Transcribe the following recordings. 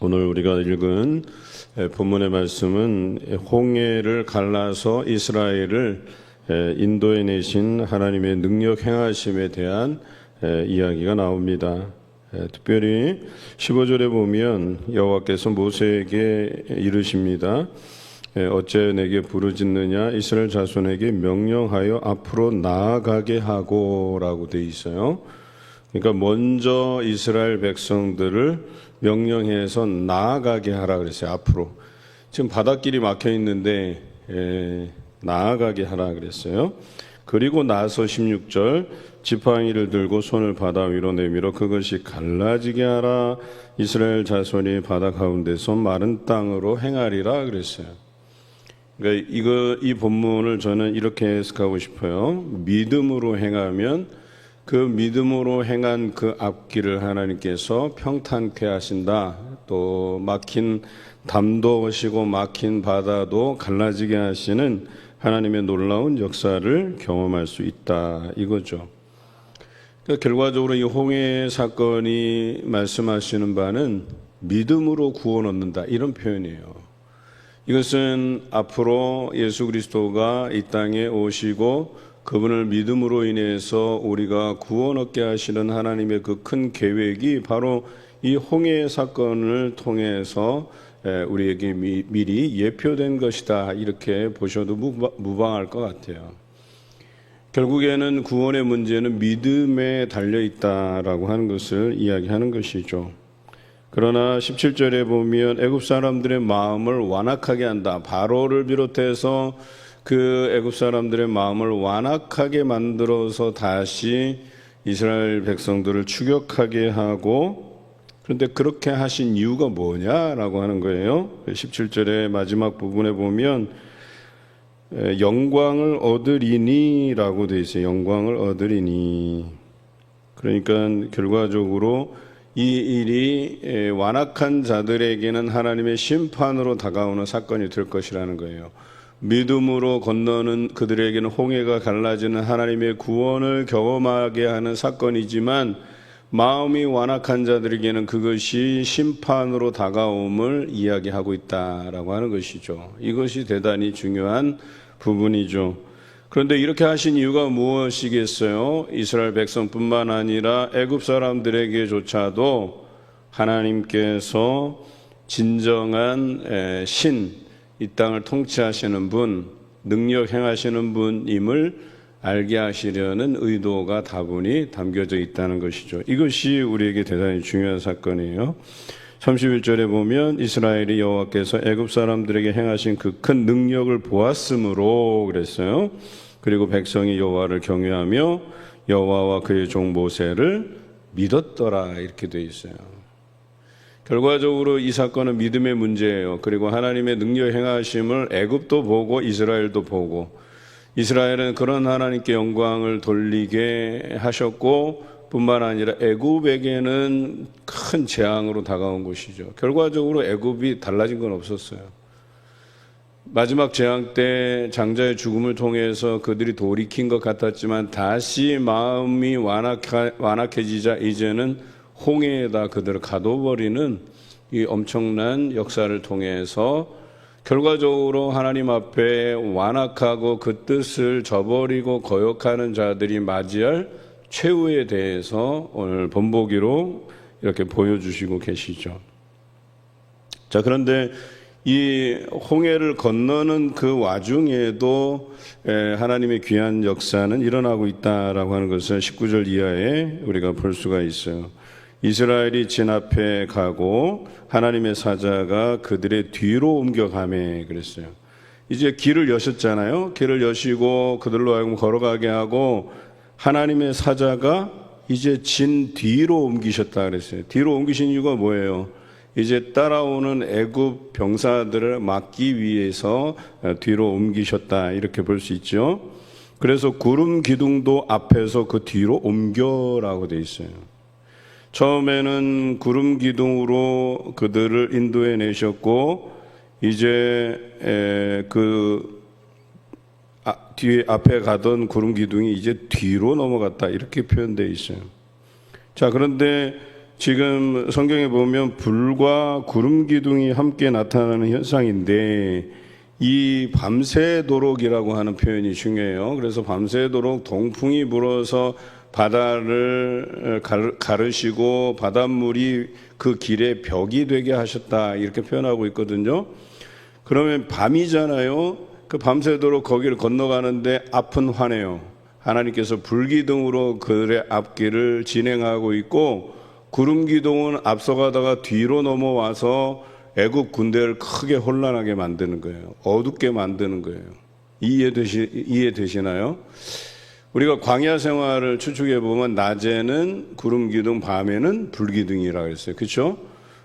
오늘 우리가 읽은 본문의 말씀은 홍해를 갈라서 이스라엘을 인도해 내신 하나님의 능력 행하심에 대한 이야기가 나옵니다. 특별히 15절에 보면 여호와께서 모세에게 이르십니다. 어째 내게 부르짖느냐, 이스라엘 자손에게 명령하여 앞으로 나아가게 하고 라고 되어 있어요. 그러니까 먼저 이스라엘 백성들을 명령해서 나아가게 하라 그랬어요. 앞으로. 지금 바닷길이 막혀 있는데 나아가게 하라 그랬어요. 그리고 나서 16절, 지팡이를 들고 손을 바다 위로 내밀어 그것이 갈라지게 하라. 이스라엘 자손이 바다 가운데서 마른 땅으로 행하리라 그랬어요. 그러니까 이 본문을 저는 이렇게 해석하고 싶어요. 믿음으로 행하면 그 믿음으로 행한 그 앞길을 하나님께서 평탄케 하신다. 또 막힌 담도 오시고 막힌 바다도 갈라지게 하시는 하나님의 놀라운 역사를 경험할 수 있다 이거죠. 그러니까 결과적으로 이 홍해 사건이 말씀하시는 바는 믿음으로 구원 얻는다 이런 표현이에요. 이것은 앞으로 예수 그리스도가 이 땅에 오시고 그분을 믿음으로 인해서 우리가 구원 얻게 하시는 하나님의 그 큰 계획이 바로 이 홍해 사건을 통해서 우리에게 미리 예표된 것이다 이렇게 보셔도 무방할 것 같아요. 결국에는 구원의 문제는 믿음에 달려있다라고 하는 것을 이야기하는 것이죠. 그러나 17절에 보면 애굽 사람들의 마음을 완악하게 한다. 바로를 비롯해서 그 애굽 사람들의 마음을 완악하게 만들어서 다시 이스라엘 백성들을 추격하게 하고, 그런데 그렇게 하신 이유가 뭐냐라고 하는 거예요. 17절의 마지막 부분에 보면 영광을 얻으리니 라고 되어 있어요. 영광을 얻으리니. 그러니까 결과적으로 이 일이 완악한 자들에게는 하나님의 심판으로 다가오는 사건이 될 것이라는 거예요. 믿음으로 건너는 그들에게는 홍해가 갈라지는 하나님의 구원을 경험하게 하는 사건이지만 마음이 완악한 자들에게는 그것이 심판으로 다가옴을 이야기하고 있다라고 하는 것이죠. 이것이 대단히 중요한 부분이죠. 그런데 이렇게 하신 이유가 무엇이겠어요? 이스라엘 백성뿐만 아니라 애굽 사람들에게조차도 하나님께서 진정한 이 땅을 통치하시는 분, 능력 행하시는 분임을 알게 하시려는 의도가 다분히 담겨져 있다는 것이죠. 이것이 우리에게 대단히 중요한 사건이에요. 31절에 보면 이스라엘이 여호와께서 애굽 사람들에게 행하신 그 큰 능력을 보았으므로 그랬어요. 그리고 백성이 여호와를 경외하며 여호와와 그의 종 모세를 믿었더라 이렇게 되어 있어요. 결과적으로 이 사건은 믿음의 문제예요. 그리고 하나님의 능력 행하심을 애굽도 보고 이스라엘도 보고, 이스라엘은 그런 하나님께 영광을 돌리게 하셨고 뿐만 아니라 애굽에게는 큰 재앙으로 다가온 것이죠. 결과적으로 애굽이 달라진 건 없었어요. 마지막 재앙 때 장자의 죽음을 통해서 그들이 돌이킨 것 같았지만 다시 마음이 완악해지자 이제는 홍해에다 그들을 가둬버리는 이 엄청난 역사를 통해서 결과적으로 하나님 앞에 완악하고 그 뜻을 저버리고 거역하는 자들이 맞이할 최후에 대해서 오늘 본보기로 이렇게 보여주시고 계시죠. 자, 그런데 이 홍해를 건너는 그 와중에도 하나님의 귀한 역사는 일어나고 있다라고 하는 것을 19절 이하에 우리가 볼 수가 있어요. 이스라엘이 진 앞에 가고 하나님의 사자가 그들의 뒤로 옮겨가매 그랬어요. 이제 길을 여셨잖아요. 길을 여시고 그들로 하여금 걸어가게 하고 하나님의 사자가 이제 진 뒤로 옮기셨다 그랬어요. 뒤로 옮기신 이유가 뭐예요? 이제 따라오는 애굽 병사들을 막기 위해서 뒤로 옮기셨다 이렇게 볼 수 있죠. 그래서 구름 기둥도 앞에서 그 뒤로 옮겨라고 돼 있어요. 처음에는 구름 기둥으로 그들을 인도해 내셨고 이제 뒤에 앞에 가던 구름 기둥이 이제 뒤로 넘어갔다 이렇게 표현되어 있어요. 자, 그런데 지금 성경에 보면 불과 구름 기둥이 함께 나타나는 현상인데 이 밤새도록이라고 하는 표현이 중요해요. 그래서 밤새도록 동풍이 불어서 바다를 가르시고 바닷물이 그 길에 벽이 되게 하셨다 이렇게 표현하고 있거든요. 그러면 밤이잖아요. 그 밤새도록 거기를 건너가는데 앞은 환해요. 하나님께서 불기둥으로 그들의 앞길을 진행하고 있고 구름기둥은 앞서가다가 뒤로 넘어와서 애굽 군대를 크게 혼란하게 만드는 거예요. 어둡게 만드는 거예요. 이해되시나요? 우리가 광야 생활을 추측해 보면 낮에는 구름기둥, 밤에는 불기둥이라고 했어요. 그렇죠?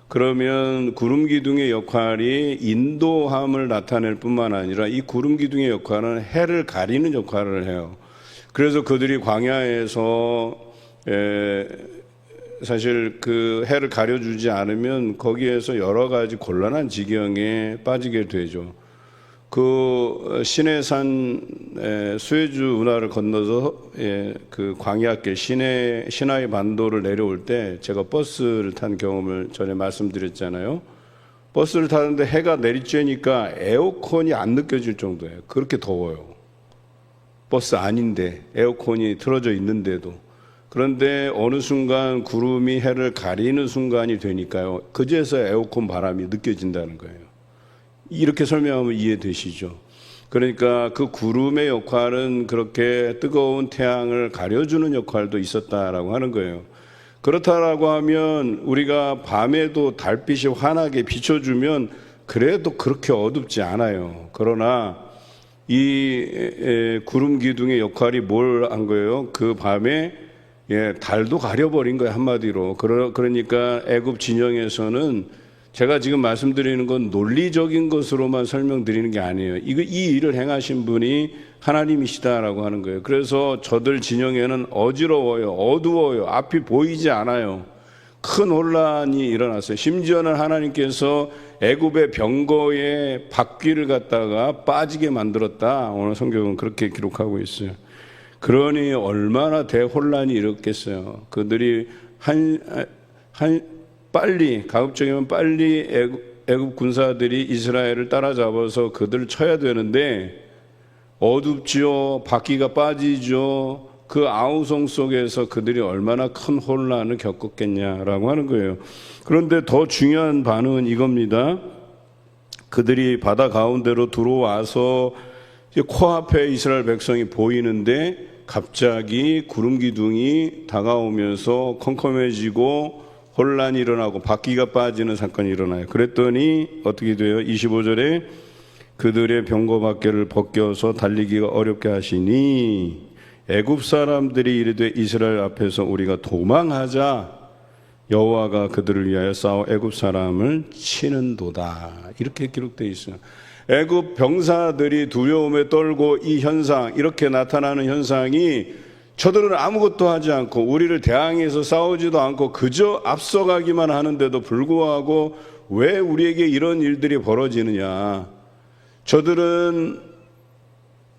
그러면 구름기둥의 역할이 인도함을 나타낼 뿐만 아니라 이 구름기둥의 역할은 해를 가리는 역할을 해요. 그래서 그들이 광야에서 사실 그 해를 가려주지 않으면 거기에서 여러 가지 곤란한 지경에 빠지게 되죠. 그 시내산 수에즈 운하를 건너서 그 광야길 시나이 반도를 내려올 때 제가 버스를 탄 경험을 전에 말씀드렸잖아요. 버스를 타는데 해가 내리쬐니까 에어컨이 안 느껴질 정도예요. 그렇게 더워요. 버스 아닌데 에어컨이 틀어져 있는데도. 그런데 어느 순간 구름이 해를 가리는 순간이 되니까요. 그제서 에어컨 바람이 느껴진다는 거예요. 이렇게 설명하면 이해되시죠? 그러니까 그 구름의 역할은 그렇게 뜨거운 태양을 가려주는 역할도 있었다라고 하는 거예요. 그렇다라고 하면 우리가 밤에도 달빛이 환하게 비춰주면 그래도 그렇게 어둡지 않아요. 그러나 이 구름 기둥의 역할이 뭘 한 거예요? 그 밤에 달도 가려버린 거예요. 한마디로. 그러니까 애굽 진영에서는 제가 지금 말씀드리는 건 논리적인 것으로만 설명드리는 게 아니에요. 이 일을 행하신 분이 하나님이시다라고 하는 거예요. 그래서 저들 진영에는 어지러워요. 어두워요. 앞이 보이지 않아요. 큰 혼란이 일어났어요. 심지어는 하나님께서 애굽의 병거에 바퀴를 갖다가 빠지게 만들었다. 오늘 성경은 그렇게 기록하고 있어요. 그러니 얼마나 대혼란이 일었겠어요. 그들이 빨리 가급적이면 빨리 애굽 군사들이 이스라엘을 따라잡아서 그들을 쳐야 되는데 어둡지요. 바퀴가 빠지죠. 그 아우성 속에서 그들이 얼마나 큰 혼란을 겪었겠냐라고 하는 거예요. 그런데 더 중요한 반응은 이겁니다. 그들이 바다 가운데로 들어와서 코앞에 이스라엘 백성이 보이는데 갑자기 구름 기둥이 다가오면서 컴컴해지고 혼란이 일어나고 바퀴가 빠지는 사건이 일어나요. 그랬더니 어떻게 돼요? 25절에 그들의 병거바퀴를 벗겨서 달리기가 어렵게 하시니 애굽 사람들이 이르되 이스라엘 앞에서 우리가 도망하자 여호와가 그들을 위하여 싸워 애굽 사람을 치는도다. 이렇게 기록되어 있어요. 애굽 병사들이 두려움에 떨고 이 현상, 이렇게 나타나는 현상이 저들은 아무것도 하지 않고 우리를 대항해서 싸우지도 않고 그저 앞서가기만 하는데도 불구하고 왜 우리에게 이런 일들이 벌어지느냐. 저들은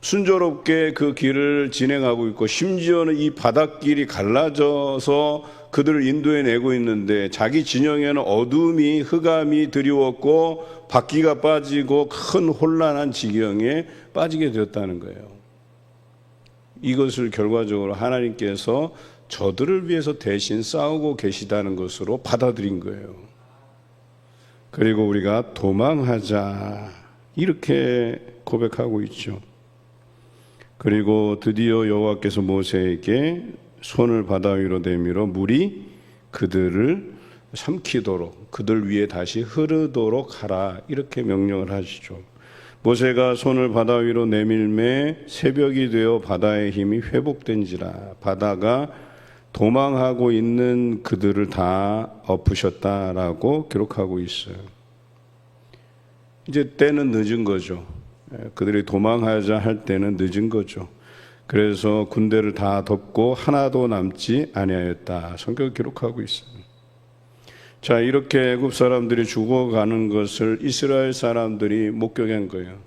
순조롭게 그 길을 진행하고 있고 심지어는 이 바닷길이 갈라져서 그들을 인도해내고 있는데 자기 진영에는 어둠이 흑암이 드리웠고 바퀴가 빠지고 큰 혼란한 지경에 빠지게 되었다는 거예요. 이것을 결과적으로 하나님께서 저들을 위해서 대신 싸우고 계시다는 것으로 받아들인 거예요. 그리고 우리가 도망하자 이렇게 고백하고 있죠. 그리고 드디어 여호와께서 모세에게 손을 바다 위로 내밀어 물이 그들을 삼키도록 그들 위에 다시 흐르도록 하라 이렇게 명령을 하시죠. 모세가 손을 바다 위로 내밀매 새벽이 되어 바다의 힘이 회복된지라 바다가 도망하고 있는 그들을 다 엎으셨다라고 기록하고 있어요. 이제 때는 늦은 거죠. 그들이 도망하자 할 때는 늦은 거죠. 그래서 군대를 다 덮고 하나도 남지 아니하였다. 성경 기록하고 있어요. 자, 이렇게 애굽 사람들이 죽어가는 것을 이스라엘 사람들이 목격한 거예요.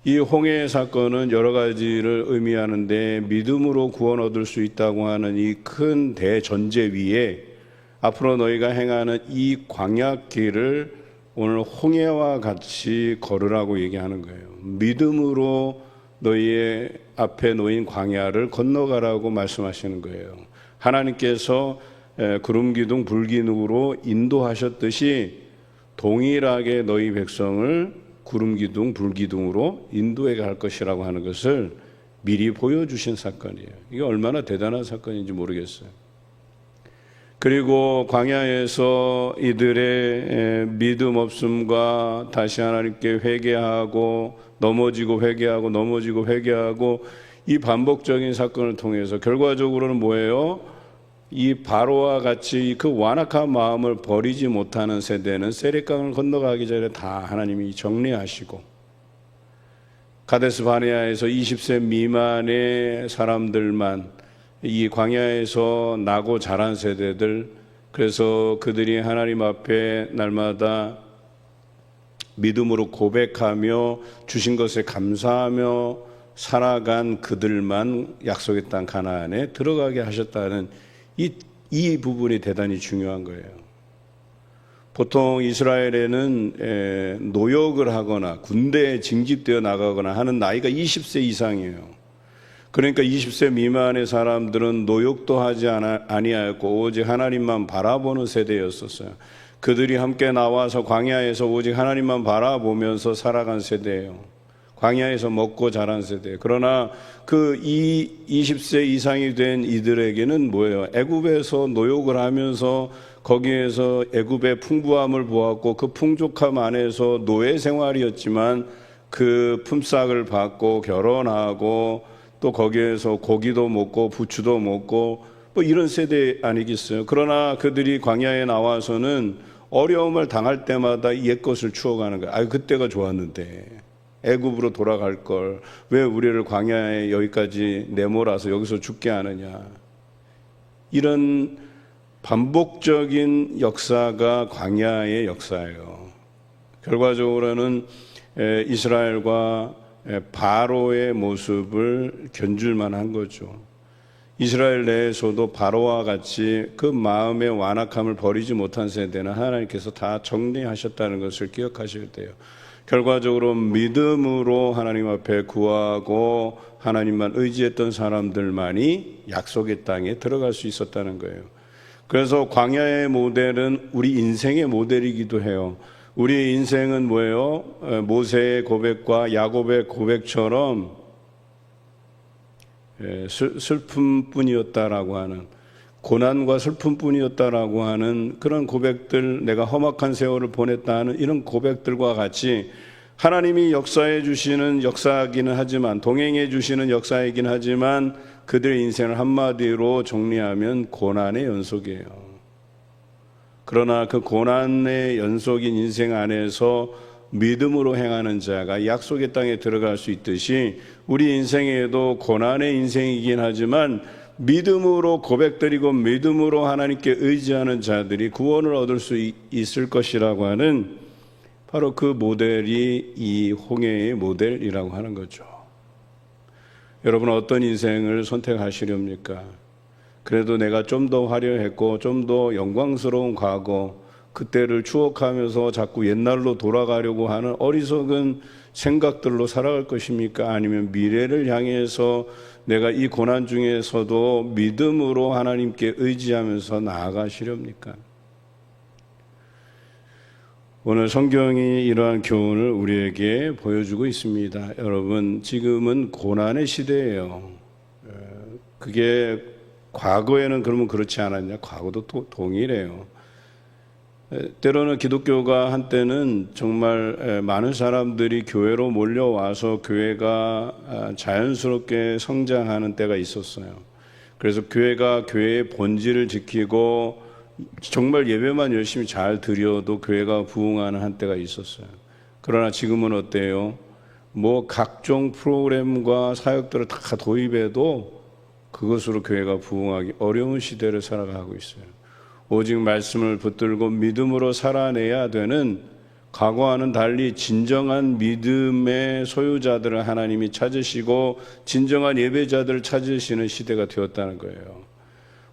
이 홍해 사건은 여러 가지를 의미하는데 믿음으로 구원 얻을 수 있다고 하는 이 큰 대전제 위에 앞으로 너희가 행하는 이 광야길을 오늘 홍해와 같이 걸으라고 얘기하는 거예요. 믿음으로 너희의 앞에 놓인 광야를 건너가라고 말씀하시는 거예요. 하나님께서 구름 기둥 불 기둥으로 인도하셨듯이 동일하게 너희 백성을 구름 기둥 불 기둥으로 인도해 갈 것이라고 하는 것을 미리 보여주신 사건이에요. 이게 얼마나 대단한 사건인지 모르겠어요. 그리고 광야에서 이들의 믿음 없음과 다시 하나님께 회개하고 넘어지고 회개하고 넘어지고 회개하고 이 반복적인 사건을 통해서 결과적으로는 뭐예요? 이 바로와 같이 그 완악한 마음을 버리지 못하는 세대는 세례강을 건너가기 전에 다 하나님이 정리하시고 가데스 바네아에서 20세 미만의 사람들만 이 광야에서 나고 자란 세대들, 그래서 그들이 하나님 앞에 날마다 믿음으로 고백하며 주신 것에 감사하며 살아간 그들만 약속의 땅 가나안에 들어가게 하셨다는 이 부분이 대단히 중요한 거예요. 보통 이스라엘에는 노역을 하거나 군대에 징집되어 나가거나 하는 나이가 20세 이상이에요. 그러니까 20세 미만의 사람들은 노역도 하지 아니하였고 오직 하나님만 바라보는 세대였었어요. 그들이 함께 나와서 광야에서 오직 하나님만 바라보면서 살아간 세대예요. 광야에서 먹고 자란 세대. 그러나 그 20세 이상이 된 이들에게는 뭐예요? 애굽에서 노역을 하면서 거기에서 애굽의 풍부함을 보았고 그 풍족함 안에서 노예 생활이었지만 그 품삯을 받고 결혼하고 또 거기에서 고기도 먹고 부추도 먹고 뭐 이런 세대 아니겠어요? 그러나 그들이 광야에 나와서는 어려움을 당할 때마다 옛것을 추억하는 거예요. 아, 그때가 좋았는데 애굽으로 돌아갈 걸 왜 우리를 광야에 여기까지 내몰아서 여기서 죽게 하느냐. 이런 반복적인 역사가 광야의 역사예요. 결과적으로는 이스라엘과 바로의 모습을 견줄만 한 거죠. 이스라엘 내에서도 바로와 같이 그 마음의 완악함을 버리지 못한 세대는 하나님께서 다 정리하셨다는 것을 기억하셔야 돼요. 결과적으로 믿음으로 하나님 앞에 구하고 하나님만 의지했던 사람들만이 약속의 땅에 들어갈 수 있었다는 거예요. 그래서 광야의 모델은 우리 인생의 모델이기도 해요. 우리 인생은 뭐예요? 모세의 고백과 야곱의 고백처럼 슬픔뿐이었다라고 하는, 고난과 슬픔뿐이었다라고 하는 그런 고백들, 내가 험악한 세월을 보냈다 하는 이런 고백들과 같이 하나님이 역사해 주시는 역사이기는 하지만, 동행해 주시는 역사이긴 하지만 그들의 인생을 한마디로 정리하면 고난의 연속이에요. 그러나 그 고난의 연속인 인생 안에서 믿음으로 행하는 자가 약속의 땅에 들어갈 수 있듯이 우리 인생에도 고난의 인생이긴 하지만 믿음으로 고백드리고 믿음으로 하나님께 의지하는 자들이 구원을 얻을 수 있을 것이라고 하는 바로 그 모델이 이 홍해의 모델이라고 하는 거죠. 여러분, 어떤 인생을 선택하시렵니까? 그래도 내가 좀 더 화려했고 좀 더 영광스러운 과거, 그때를 추억하면서 자꾸 옛날로 돌아가려고 하는 어리석은 생각들로 살아갈 것입니까? 아니면 미래를 향해서 내가 이 고난 중에서도 믿음으로 하나님께 의지하면서 나아가시렵니까? 오늘 성경이 이러한 교훈을 우리에게 보여주고 있습니다. 여러분, 지금은 고난의 시대예요. 그게 과거에는 그러면 그렇지 않았냐? 과거도 동일해요. 때로는 기독교가 한때는 정말 많은 사람들이 교회로 몰려와서 교회가 자연스럽게 성장하는 때가 있었어요. 그래서 교회가 교회의 본질을 지키고 정말 예배만 열심히 잘 드려도 교회가 부흥하는 한때가 있었어요. 그러나 지금은 어때요? 뭐 각종 프로그램과 사역들을 다 도입해도 그것으로 교회가 부흥하기 어려운 시대를 살아가고 있어요. 오직 말씀을 붙들고 믿음으로 살아내야 되는, 과거와는 달리 진정한 믿음의 소유자들을 하나님이 찾으시고 진정한 예배자들을 찾으시는 시대가 되었다는 거예요.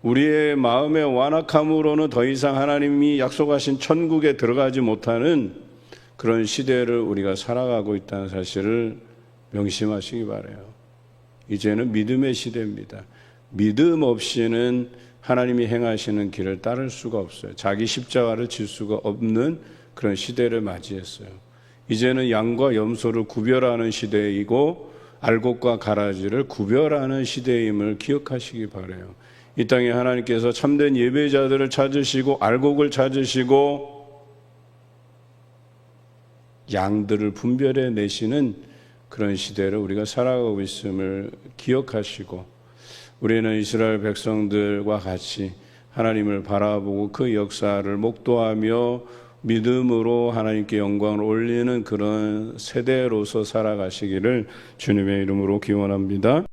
우리의 마음의 완악함으로는 더 이상 하나님이 약속하신 천국에 들어가지 못하는 그런 시대를 우리가 살아가고 있다는 사실을 명심하시기 바라요. 이제는 믿음의 시대입니다. 믿음 없이는 하나님이 행하시는 길을 따를 수가 없어요. 자기 십자가를 질 수가 없는 그런 시대를 맞이했어요. 이제는 양과 염소를 구별하는 시대이고 알곡과 가라지를 구별하는 시대임을 기억하시기 바라요. 이 땅에 하나님께서 참된 예배자들을 찾으시고 알곡을 찾으시고 양들을 분별해 내시는 그런 시대를 우리가 살아가고 있음을 기억하시고 우리는 이스라엘 백성들과 같이 하나님을 바라보고 그 역사를 목도하며 믿음으로 하나님께 영광을 올리는 그런 세대로서 살아가시기를 주님의 이름으로 기원합니다.